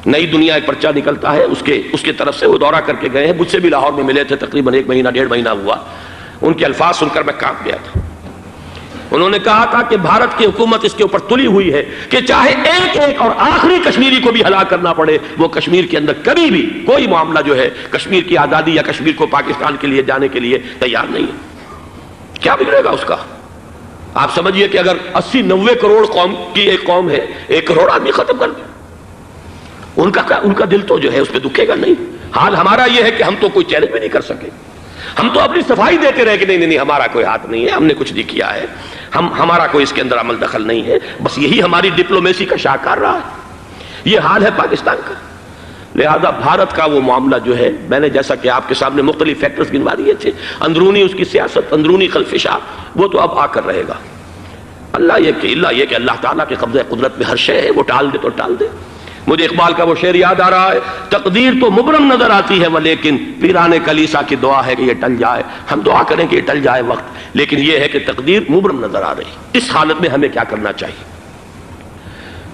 نئی دنیا ایک پرچہ نکلتا ہے اس کے طرف سے وہ دورہ کر کے گئے ہیں. مجھ سے بھی لاہور میں ملے تھے، تقریباً 1 مہینہ 1.5 مہینہ ہوا. ان کے الفاظ سن کر میں کانپ گیا تھا. انہوں نے کہا تھا کہ بھارت کی حکومت اس کے اوپر تلی ہوئی ہے کہ چاہے ایک اور آخری کشمیری کو بھی ہلاک کرنا پڑے، وہ کشمیر کے اندر کبھی بھی کوئی معاملہ جو ہے کشمیر کی آزادی یا کشمیر کو پاکستان کے لیے جانے کے لیے تیار نہیں ہے. کیا بگڑے گا اس کا؟ آپ سمجھئے کہ اگر 80-90 کروڑ قوم کی ایک قوم ہے، 1 کروڑ آدمی ختم کر دیں، ان کا دل تو جو ہے اس پہ دکھے گا نہیں. حال ہمارا یہ ہے کہ ہم تو کوئی چیلنج بھی نہیں کر سکے. ہم تو اپنی صفائی دیتے رہے کہ نہیں ہمارا کوئی ہاتھ نہیں ہے، ہم نے کچھ نہیں کیا ہے، ہمارا کوئی اس کے اندر عمل دخل نہیں ہے. بس یہی ہماری ڈپلومیسی کا شاہکار رہا ہے. یہ حال ہے پاکستان کا. لہذا بھارت کا وہ معاملہ جو ہے، میں نے جیسا کہ آپ کے سامنے مختلف فیکٹرز گنوا دیے تھے، اندرونی اس کی سیاست، اندرونی خلفشار، وہ تو اب آ کر رہے گا. اللہ یہ کہ اللہ تعالیٰ کے قبضہ قدرت میں ہر شے ہے، وہ ٹال دے تو ٹال دے. مجھے اقبال کا وہ شعر یاد آ رہا ہے، تقدیر تو مبرم نظر آتی ہے لیکن پیران کلیسا کی دعا ہے کہ یہ ٹل جائے. ہم دعا کریں کہ یہ ٹل جائے وقت، لیکن یہ ہے کہ تقدیر مبرم نظر آ رہی. اس حالت میں ہمیں کیا کرنا چاہیے؟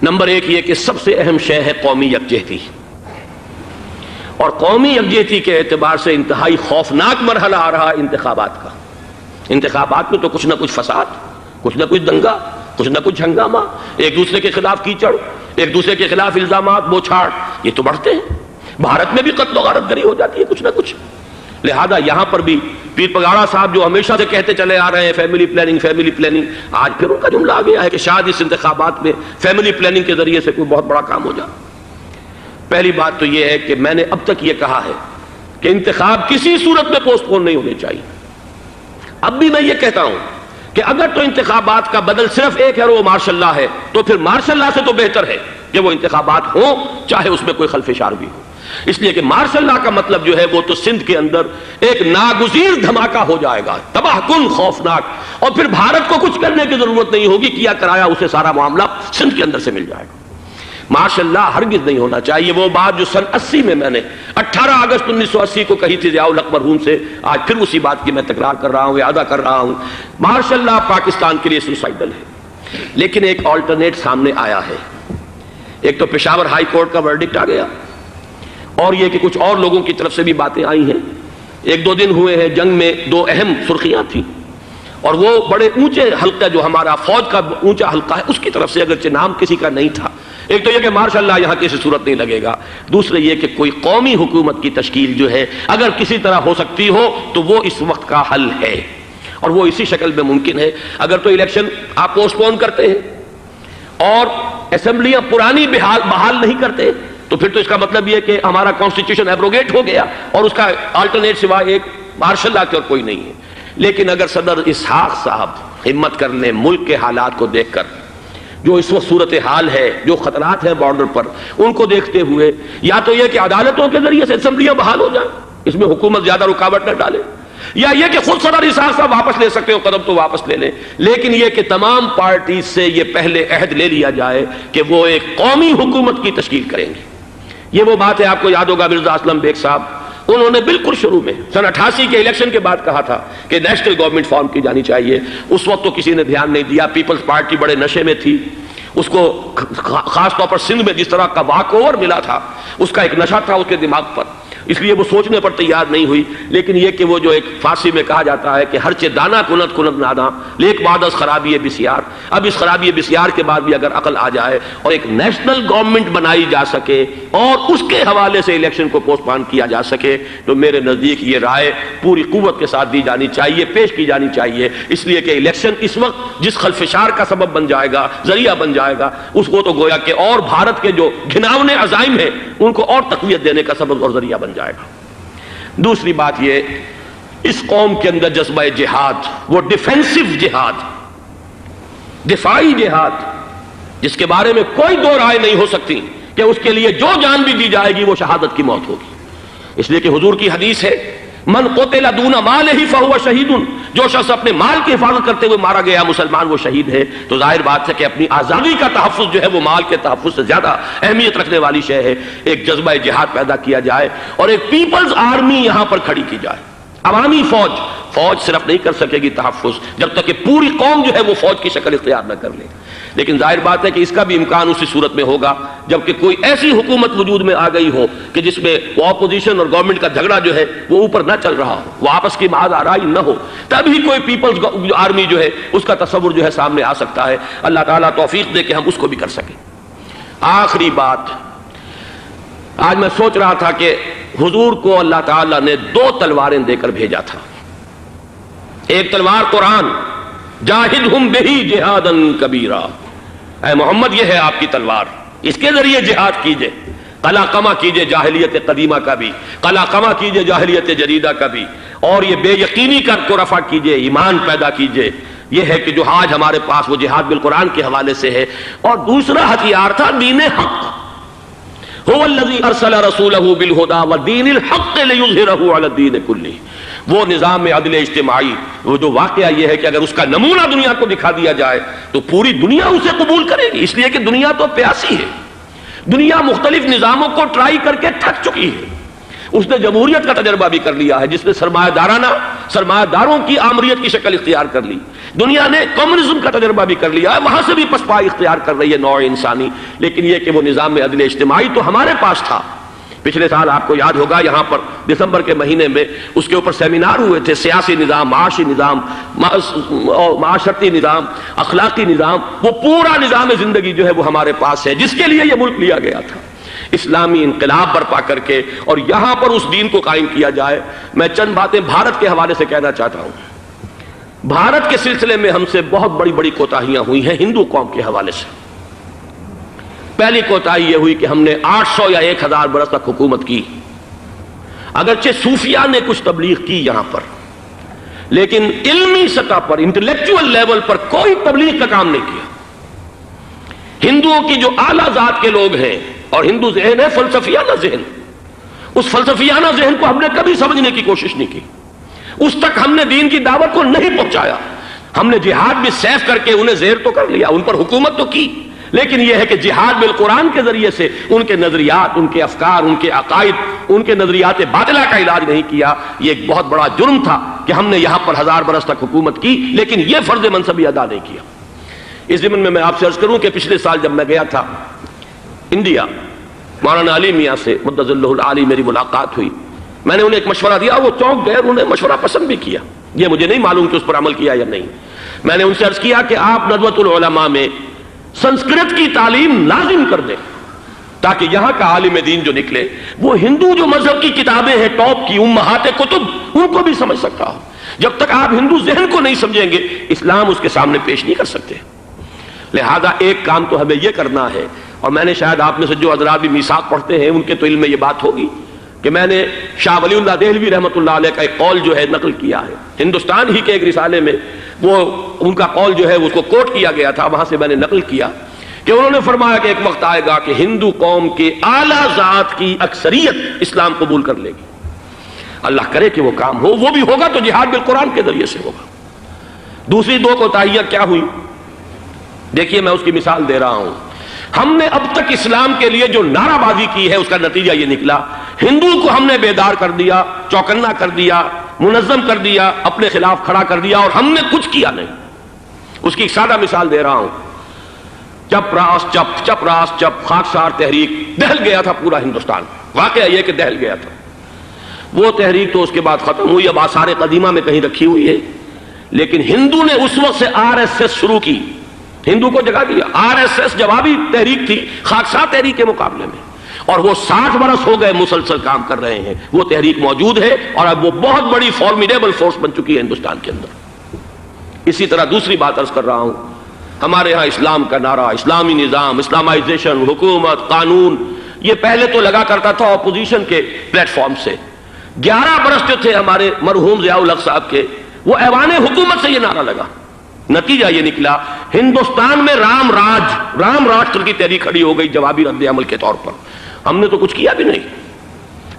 نمبر 1 یہ کہ سب سے اہم شے ہے قومی یکجہتی، اور قومی یکجہتی کے اعتبار سے انتہائی خوفناک مرحلہ آ رہا ہے انتخابات کا. انتخابات میں تو کچھ نہ کچھ فساد، کچھ نہ کچھ دنگا، کچھ نہ کچھ ہنگامہ، ایک دوسرے کے خلاف کیچڑ، ایک دوسرے کے خلاف الزامات، بوچھاڑ، یہ تو بڑھتے ہیں۔ بھارت میں بھی قتل و غارت گری ہو جاتی ہے کچھ نہ کچھ۔ لہذا یہاں پر بھی پیر پگاڑا صاحب جو ہمیشہ سے کہتے چلے آ رہے ہیں فیملی پلاننگ، آج پھر ان کا جملہ آ گیا ہے کہ شاید اس انتخابات میں فیملی پلاننگ کے ذریعے سے کوئی بہت بڑا کام ہو جائے۔ پہلی بات تو یہ ہے کہ میں نے اب تک یہ کہا ہے کہ انتخاب کسی صورت میں پوسٹ پون نہیں ہونے چاہیے۔ اب بھی میں یہ کہتا ہوں کہ اگر تو انتخابات کا بدل صرف ایک ہے اور وہ مارشل لا ہے، تو پھر مارشل لا سے تو بہتر ہے کہ وہ انتخابات ہوں چاہے اس میں کوئی خلفشار بھی ہو، اس لیے کہ مارشل لا کا مطلب جو ہے وہ تو سندھ کے اندر ایک ناگزیر دھماکہ ہو جائے گا، تباہ کن، خوفناک، اور پھر بھارت کو کچھ کرنے کی ضرورت نہیں ہوگی، کیا کرایا اسے سارا معاملہ سندھ کے اندر سے مل جائے گا۔ ماشاء اللہ ہرگز نہیں ہونا چاہیے۔ وہ بات جو سن 80 میں نے 18 اگست 1980 کو کہی تھی ضیاء الحق مرحوم سے، آج پھر اسی بات کی میں تکرار کر رہا ہوں، اعادہ کر رہا ہوں۔ ماشاء اللہ پاکستان کے لیے سوسائڈل ہے، لیکن ایک آلٹرنیٹ سامنے آیا ہے۔ ایک تو پشاور ہائی کورٹ کا ورڈکٹ آ گیا، اور یہ کہ کچھ اور لوگوں کی طرف سے بھی باتیں آئی ہیں۔ ایک دو دن ہوئے ہیں جنگ میں، دو اہم سرخیاں تھیں، اور وہ بڑے اونچے حلقہ جو ہمارا فوج کا اونچا حلقہ ہے اس کی طرف سے، اگرچہ نام کسی کا نہیں تھا۔ ایک تو یہ کہ ماشاء اللہ یہاں کسی صورت نہیں لگے گا، دوسرے یہ کہ کوئی قومی حکومت کی تشکیل جو ہے اگر کسی طرح ہو سکتی ہو تو وہ اس وقت کا حل ہے، اور وہ اسی شکل میں ممکن ہے۔ اگر تو الیکشن آپ پوسٹ پون کرتے ہیں اور اسمبلیاں پرانی بحال نہیں کرتے، تو پھر تو اس کا مطلب یہ کہ ہمارا کانسٹیٹیوشن ایبروگیٹ ہو گیا، اور اس کا آلٹرنیٹ سوائے ایک مارشل لا کے اور کوئی نہیں ہے۔ لیکن اگر صدر اسحاق صاحب ہمت کر لیں ملک کے حالات کو دیکھ کر، جو اس وقت صورتحال ہے، جو خطرات ہیں بارڈر پر، ان کو دیکھتے ہوئے یا تو یہ کہ عدالتوں کے ذریعے سے اسمبلیاں بحال ہو جائیں، اس میں حکومت زیادہ رکاوٹ نہ ڈالے، یا یہ کہ خود صدر اسحاق صاحب واپس لے سکتے ہو قدم تو واپس لے لیں، لیکن یہ کہ تمام پارٹیز سے یہ پہلے عہد لے لیا جائے کہ وہ ایک قومی حکومت کی تشکیل کریں گے۔ یہ وہ بات ہے، آپ کو یاد ہوگا مرزا اسلم بیگ صاحب، انہوں نے بالکل شروع میں سن 88 کے الیکشن کے بعد کہا تھا کہ نیشنل گورنمنٹ فارم کی جانی چاہیے۔ اس وقت تو کسی نے دھیان نہیں دیا، پیپلز پارٹی بڑے نشے میں تھی، اس کو خاص طور پر سندھ میں جس طرح کا واک اوور ملا تھا، اس کا ایک نشہ تھا اس کے دماغ پر، اس لیے وہ سوچنے پر تیار نہیں ہوئی۔ لیکن یہ کہ وہ جو ایک فارسی میں کہا جاتا ہے کہ ہر چے دانا کنت کنت نادا لیک بعد از خرابی بسیار، اب اس خرابی بسیار کے بعد بھی اگر عقل آ جائے اور ایک نیشنل گورنمنٹ بنائی جا سکے اور اس کے حوالے سے الیکشن کو پوسٹ پون کیا جا سکے، تو میرے نزدیک یہ رائے پوری قوت کے ساتھ دی جانی چاہیے، پیش کی جانی چاہیے، اس لیے کہ الیکشن اس وقت جس خلفشار کا سبب بن جائے گا، ذریعہ بن جائے گا، اس کو تو گویا کہ اور بھارت کے جو گھناونے عزائم ہیں ان کو اور تقویت دینے کا سبب اور ذریعہ بن جائے گا۔ دوسری بات یہ، اس قوم کے اندر جذبہ جہاد، وہ ڈیفینسو جہاد، دفاعی جہاد، جس کے بارے میں کوئی دو رائے نہیں ہو سکتی کہ اس کے لیے جو جان بھی دی جائے گی وہ شہادت کی موت ہوگی۔ اس لیے کہ حضور کی حدیث ہے، من قتل دون مالہ فہو شہید، جو شخص اپنے مال کی حفاظت کرتے ہوئے مارا گیا مسلمان وہ شہید ہے۔ تو ظاہر بات ہے کہ اپنی آزادی کا تحفظ جو ہے وہ مال کے تحفظ سے زیادہ اہمیت رکھنے والی شے ہے۔ ایک جذبہ جہاد پیدا کیا جائے اور ایک پیپلز آرمی یہاں پر کھڑی کی جائے، عوامی فوج صرف نہیں کر سکے گی تحفظ جب تک کہ پوری قوم جو ہے وہ فوج کی شکل اختیار نہ کر لے، لیکن ظاہر بات ہے کہ اس کا بھی امکان اسی صورت میں ہوگا جبکہ کوئی ایسی حکومت وجود میں آ گئی ہو کہ جس میں وہ اپوزیشن اور گورنمنٹ کا جھگڑا جو ہے وہ اوپر نہ چل رہا ہو، وہ آپس کی محض آرائی نہ ہو، تبھی کوئی پیپلز آرمی جو ہے اس کا تصور جو ہے سامنے آ سکتا ہے۔ اللہ تعالیٰ توفیق دے کہ ہم اس کو بھی کر سکیں۔ آخری بات، آج میں سوچ رہا تھا کہ حضور کو اللہ تعالیٰ نے 2 تلواریں دے کر بھیجا تھا۔ ایک تلوار قرآن، جاہدہم بہی جہادا کبیرا، اے محمد یہ ہے آپ کی تلوار، اس کے ذریعے جہاد کیجئے، قلع قمع کیجئے جاہلیت قدیمہ کا بھی، قلع قمع کیجئے جاہلیت جدیدہ کا بھی، اور یہ بے یقینی کو رفع کیجئے، ایمان پیدا کیجئے۔ یہ ہے کہ جو آج ہمارے پاس وہ جہاد بالقرآن کے حوالے سے ہے۔ اور دوسرا ہتھیار تھا دین حق، هو الذی ارسل رسولہ بالہدی ودین الحق لیظہرہ علی الدین کلہ، وہ نظام عدل اجتماعی، وہ جو واقعہ یہ ہے کہ اگر اس کا نمونہ دنیا کو دکھا دیا جائے تو پوری دنیا اسے قبول کرے گی، اس لیے کہ دنیا تو پیاسی ہے، دنیا مختلف نظاموں کو ٹرائی کر کے تھک چکی ہے۔ اس نے جمہوریت کا تجربہ بھی کر لیا ہے جس نے سرمایہ داروں کی آمریت کی شکل اختیار کر لی، دنیا نے کمیونزم کا تجربہ بھی کر لیا ہے، وہاں سے بھی پسپائی اختیار کر رہی ہے نوع انسانی، لیکن یہ کہ وہ نظام عدل اجتماعی تو ہمارے پاس تھا، پچھلے سال آپ کو یاد ہوگا یہاں پر دسمبر کے مہینے میں اس کے اوپر سیمینار ہوئے تھے، سیاسی نظام، معاشی نظام، معاشرتی نظام، اخلاقی نظام، وہ پورا نظام زندگی جو ہے وہ ہمارے پاس ہے جس کے لیے یہ ملک لیا گیا تھا، اسلامی انقلاب برپا کر کے، اور یہاں پر اس دین کو قائم کیا جائے۔ میں چند باتیں بھارت کے حوالے سے کہنا چاہتا ہوں۔ بھارت کے سلسلے میں ہم سے بہت بڑی بڑی کوتاہیاں ہوئی ہیں ہندو قوم کے حوالے سے۔ پہلی کوتاہی یہ ہوئی کہ ہم نے 800 یا 1000 برس تک حکومت کی، اگرچہ صوفیاء نے کچھ تبلیغ کی یہاں پر، لیکن علمی سطح پر، انٹلیکچوئل لیول پر کوئی تبلیغ کا کام نہیں کیا۔ ہندوؤں کی جو اعلیٰ ذات کے لوگ ہیں، اور ہندو ذہن ہے فلسفیانہ ذہن، اس فلسفیانہ ذہن کو ہم نے کبھی سمجھنے کی کوشش نہیں کی، اس تک ہم نے دین کی دعوت کو نہیں پہنچایا۔ ہم نے جہاد بھی سیف کر کے انہیں زیر تو کر لیا، ان پر حکومت تو کی، لیکن یہ ہے کہ جہاد بالقرآن کے ذریعے سے ان کے نظریات، ان کے افکار، ان کے عقائد، ان کے نظریات باطلہ کا علاج نہیں کیا۔ یہ ایک بہت بڑا جرم تھا کہ ہم نے یہاں پر 1000 برس تک حکومت کی، لیکن یہ فرض منصبی ادا نہیں کیا۔ اس ضمن میں آپ سے عرض کروں کہ پچھلے سال جب میں گیا تھا انڈیا، مولانا علی میاں سے مدظ اللہ العالی میری ملاقات ہوئی، میں نے انہیں ایک مشورہ دیا، وہ چونک گئے، انہوں نے مشورہ پسند بھی کیا، یہ مجھے نہیں معلوم کہ اس پر عمل کیا یا نہیں۔ میں نے ان سے عرض کیا کہ آپ ندوۃ العلماء میں سنسکرت کی تعلیم لازم کر دیں، تاکہ یہاں کا عالم دین جو نکلے وہ ہندو جو مذہب کی کتابیں ہیں ٹاپ کی، امہات کتب، ان کو بھی سمجھ سکتا ہو۔ جب تک آپ ہندو ذہن کو نہیں سمجھیں گے، اسلام اس کے سامنے پیش نہیں کر سکتے۔ لہذا ایک کام تو ہمیں یہ کرنا ہے، اور میں نے شاید آپ میں سے جو حضرات بھی میثاق پڑھتے ہیں ان کے تو علم میں یہ بات ہوگی کہ میں نے شاہ ولی اللہ دہلوی رحمۃ اللہ علیہ کا ایک قول جو ہے نقل کیا ہے، ہندوستان ہی کے ایک رسالے میں وہ ان کا قول جو ہے اس کو کوٹ کیا گیا تھا، وہاں سے میں نے نقل کیا کہ انہوں نے فرمایا کہ ایک وقت آئے گا کہ ہندو قوم کے اعلیٰ ذات کی اکثریت اسلام قبول کر لے گی۔ اللہ کرے کہ وہ کام ہو، وہ بھی ہوگا تو جہاد بالقرآن کے ذریعے سے ہوگا۔ دوسری دو کوتاہیاں کیا ہوئی؟ دیکھیے میں اس کی مثال دے رہا ہوں۔ ہم نے اب تک اسلام کے لیے جو نعرہ بازی کی ہے اس کا نتیجہ یہ نکلا، ہندو کو ہم نے بیدار کر دیا، چوکنا کر دیا، منظم کر دیا، اپنے خلاف کھڑا کر دیا، اور ہم نے کچھ کیا نہیں۔ اس کی ایک سادہ مثال دے رہا ہوں۔ چپ راس چپ، چپ راس چپ، خاکسار تحریک، دہل گیا تھا پورا ہندوستان، واقعہ یہ کہ دہل گیا تھا۔ وہ تحریک تو اس کے بعد ختم ہوئی، اب آثار قدیمہ میں کہیں رکھی ہوئی ہے، لیکن ہندو نے اس وقت سے RSS شروع کی، ہندو کو جگہ دیا۔ RSS جوابی تحریک تھی خاکسار تحریک کے مقابلے میں، اور وہ 60 برس ہو گئے مسلسل کام کر رہے ہیں، وہ تحریک موجود ہے، اور اب وہ بہت بڑی فارمیڈیبل فورس بن چکی ہے ہندوستان کے اندر۔ اسی طرح دوسری بات عرض کر رہا ہوں، ہمارے ہاں اسلام کا نعرہ، اسلامی نظام، اسلامائزیشن، حکومت، قانون، یہ پہلے تو لگا کرتا تھا اپوزیشن کے پلیٹ فارم سے۔ 11 برس جو تھے ہمارے مرحوم ضیاء الحق صاحب کے، وہ ایوان حکومت سے یہ نعرہ لگا۔ نتیجہ یہ نکلا ہندوستان میں رام راشٹر کی تحریک کھڑی ہو گئی جوابی رد عمل کے طور پر۔ ہم نے تو کچھ کیا بھی نہیں،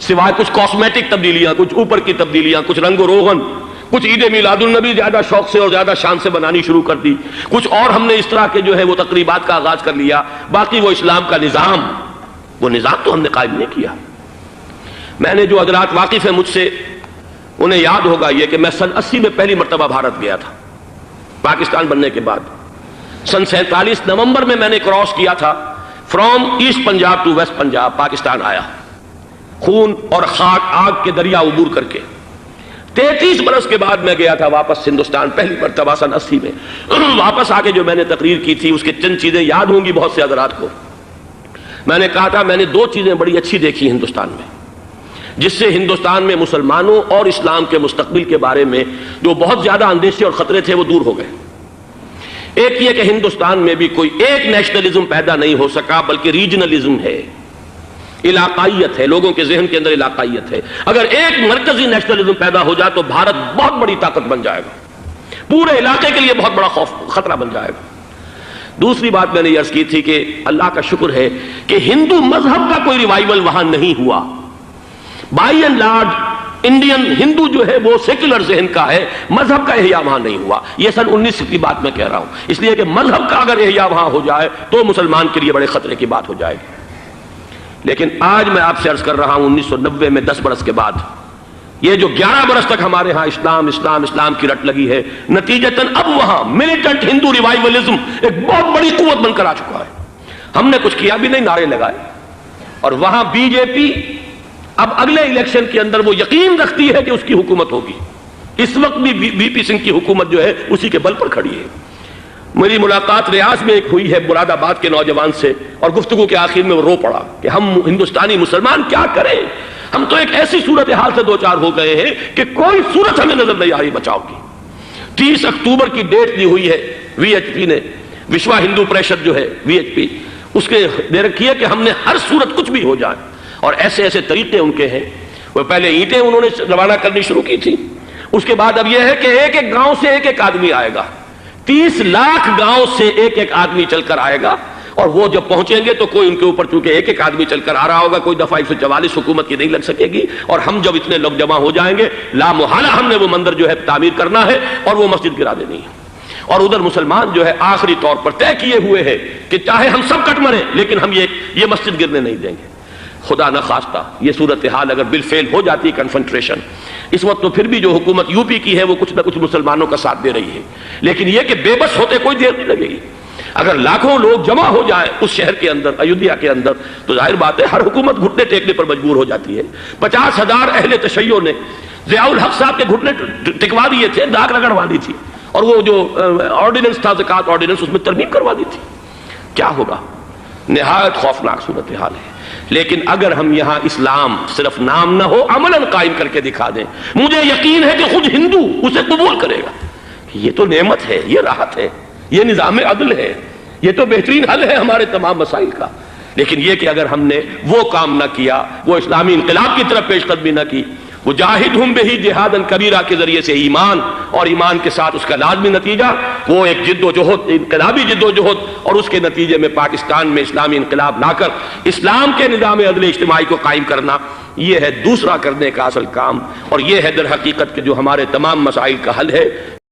سوائے کچھ کاسمیٹک تبدیلیاں، کچھ اوپر کی تبدیلیاں، کچھ رنگ و روغن، کچھ عید میلاد النبی زیادہ شوق سے اور زیادہ شان سے بنانی شروع کر دی، کچھ اور ہم نے اس طرح کے جو ہے وہ تقریبات کا آغاز کر لیا۔ باقی وہ اسلام کا نظام، وہ نظام تو ہم نے قائم نہیں کیا۔ میں نے جو حضرات واقف ہیں مجھ سے، انہیں یاد ہوگا یہ کہ میں سن 80 میں پہلی مرتبہ بھارت گیا تھا، پاکستان بننے کے بعد۔ سن 47 نومبر میں نے کراس کیا تھا، from East Punjab to West Punjab, Pakistan آیا، خون اور خاک آگ کے دریا عبور کر کے۔ 33 برس کے بعد میں گیا تھا واپس ہندوستان، پہلی مرتبہ سن 80 میں۔ واپس آ کے جو میں نے تقریر کی تھی اس کے چند چیزیں یاد ہوں گی بہت سے حضرات کو۔ میں نے کہا تھا میں نے 2 چیزیں بڑی اچھی دیکھی ہندوستان میں، جس سے ہندوستان میں مسلمانوں اور اسلام کے مستقبل کے بارے میں جو بہت زیادہ اندیشے اور خطرے تھے وہ دور ہو گئے۔ ایک یہ کہ ہندوستان میں بھی کوئی ایک نیشنلزم پیدا نہیں ہو سکا، بلکہ ریجنلزم ہے، علاقائیت ہے، لوگوں کے ذہن کے اندر علاقائیت ہے۔ اگر ایک مرکزی نیشنلزم پیدا ہو جائے تو بھارت بہت بڑی طاقت بن جائے گا، پورے علاقے کے لیے بہت بڑا خطرہ بن جائے گا۔ دوسری بات میں نے یہ عرض کی تھی کہ اللہ کا شکر ہے کہ ہندو مذہب کا کوئی ریوائول وہاں نہیں ہوا۔ بائی اینڈ لارج انڈین ہندو جو ہے وہ سیکولر ذہن کا ہے، مذہب کا احیاء وہاں نہیں ہوا۔ یہ سن 19 کی بات میں کہہ رہا ہوں، اس لیے کہ مذہب کا اگر احیاء وہاں ہو جائے تو مسلمان کے لیے بڑے خطرے کی بات ہو جائے گی۔ لیکن آج میں آپ سے عرض کر رہا ہوں 1990 میں 10 برس کے بعد، یہ جو 11 برس تک ہمارے ہاں اسلام کی رٹ لگی ہے، نتیجتاً اب وہاں ملیٹنٹ ہندو ریوائولزم ایک بہت بڑی قوت بن کر آ چکا ہے۔ ہم نے کچھ کیا بھی نہیں، نعرے لگائے، اور وہاں BJP اب اگلے الیکشن کے اندر وہ یقین رکھتی ہے کہ اس کی حکومت ہوگی. اس وقت بھی وی پی سنگھ کی حکومت جو ہے اسی کے بل پر کھڑی ہے. میری ملاقات ریاض میں ایک ہوئی ہے مراد آباد کے نوجوان سے, اور گفتگو کے آخر میں وہ رو پڑا کہ ہم ہندوستانی مسلمان کیا کریں, ہم تو ایک ایسی صورتحال سے دوچار ہو گئے ہیں کہ کوئی صورت ہمیں نظر نہیں آ رہی بچاؤ کی. 30 اکتوبر کی ڈیٹ دی ہوئی ہے وی ایچ پی نے, وشوا ہندو پریشد جو ہے وی ایچ پی, اس کے دے رکھی ہے کہ ہم نے ہر صورت کچھ بھی ہو جائے, اور ایسے ایسے طریقے ان کے ہیں. وہ پہلے اینٹیں انہوں نے روانہ کرنی شروع کی تھی, اس کے بعد اب یہ ہے کہ ایک ایک گاؤں سے ایک ایک آدمی آئے گا, 30 لاکھ گاؤں سے ایک ایک آدمی چل کر آئے گا, اور وہ جب پہنچیں گے تو کوئی ان کے اوپر چونکہ ایک ایک آدمی چل کر آ رہا ہوگا, کوئی دفعہ 144 حکومت کی نہیں لگ سکے گی, اور ہم جب اتنے لوگ جمع ہو جائیں گے لا محالہ ہم نے وہ مندر جو ہے تعمیر کرنا ہے اور وہ مسجد گرا دینی ہے. اور ادھر مسلمان جو ہے آخری طور پر طے کیے ہوئے ہیں کہ چاہے ہم سب کٹ مریں لیکن ہم یہ مسجد گرنے نہیں دیں گے. خدا نخواستہ یہ صورتحال اگر بالفعل ہو جاتی ہے کنفنٹریشن, اس وقت تو پھر بھی جو حکومت یو پی کی ہے وہ کچھ نہ کچھ مسلمانوں کا ساتھ دے رہی ہے, لیکن یہ کہ بے بس ہوتے کوئی دیر نہیں لگے گی. اگر لاکھوں لوگ جمع ہو جائیں اس شہر کے اندر, ایودھیا کے اندر, تو ظاہر بات ہے ہر حکومت گھٹنے ٹیکنے پر مجبور ہو جاتی ہے. 50,000 اہل تشیع نے ضیاء الحق صاحب کے گھٹنے ٹکوا دیے تھے, داغ رگڑوا دی تھی, اور وہ جو آرڈیننس تھا زکوٰۃ آرڈیننس اس میں ترمیم کروا دی تھی. کیا ہوگا؟ نہایت خوفناک صورتحال ہے. لیکن اگر ہم یہاں اسلام صرف نام نہ ہو عملاً قائم کر کے دکھا دیں, مجھے یقین ہے کہ خود ہندو اسے قبول کرے گا. یہ تو نعمت ہے, یہ راحت ہے, یہ نظام عدل ہے, یہ تو بہترین حل ہے ہمارے تمام مسائل کا. لیکن یہ کہ اگر ہم نے وہ کام نہ کیا, وہ اسلامی انقلاب کی طرف پیش قدمی نہ کی, وہ جاہدہم بہ جہادا کبیرہ کے ذریعے سے ایمان, اور ایمان کے ساتھ اس کا لازمی نتیجہ وہ ایک جد و جہد, انقلابی جد و جہد, اور اس کے نتیجے میں پاکستان میں اسلامی انقلاب لا کر اسلام کے نظام عدل اجتماعی کو قائم کرنا, یہ ہے دوسرا کرنے کا اصل کام, اور یہ ہے در حقیقت کہ جو ہمارے تمام مسائل کا حل ہے.